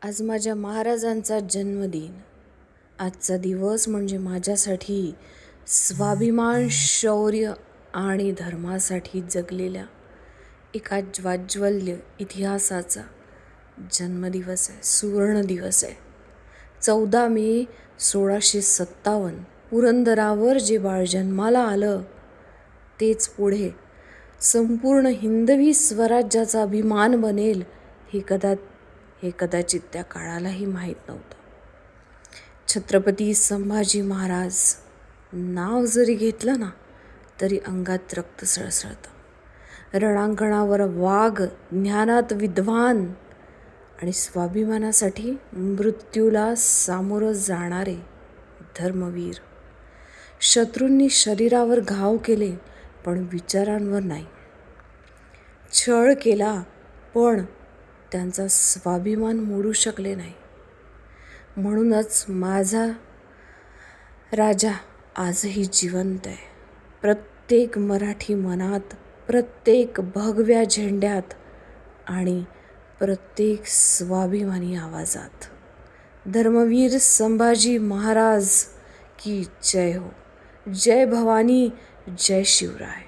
आज माझ्या महाराजांचा जन्मदिन. आजचा दिवस म्हणजे माझ्यासाठी स्वाभिमान, शौर्य आणि धर्मासाठी जगलेल्या एका ज्वाज्वल्य इतिहासाचा जन्मदिवस आहे, सुवर्ण दिवस आहे. 14 मे 1657 पुरंदरावर जे बाळ जन्माला आलं तेच पुढे संपूर्ण हिंदवी स्वराज्याचा अभिमान बनेल हे कदाचित त्या काळालाही माहीत नव्हतं. छत्रपती संभाजी महाराज नाव जरी घेतलं ना तरी अंगात रक्त सळसळतं. रणांगणावर वाघ, ज्ञानात विद्वान आणि स्वाभिमानासाठी मृत्यूला सामोरं जाणारे धर्मवीर. शत्रूंनी शरीरावर घाव केले पण विचारांवर नाही. छळ केला पण त्यांचा स्वाभिमान मोडू शकले नाही. म्हणूनच माझा राजा आजही जिवंत आहे. प्रत्येक मराठी मनात, प्रत्येक भगव्या झेंड्यात आणि प्रत्येक स्वाभिमानी आवाजात. धर्मवीर संभाजी महाराज की जय हो. जय भवानी, जय शिवराय.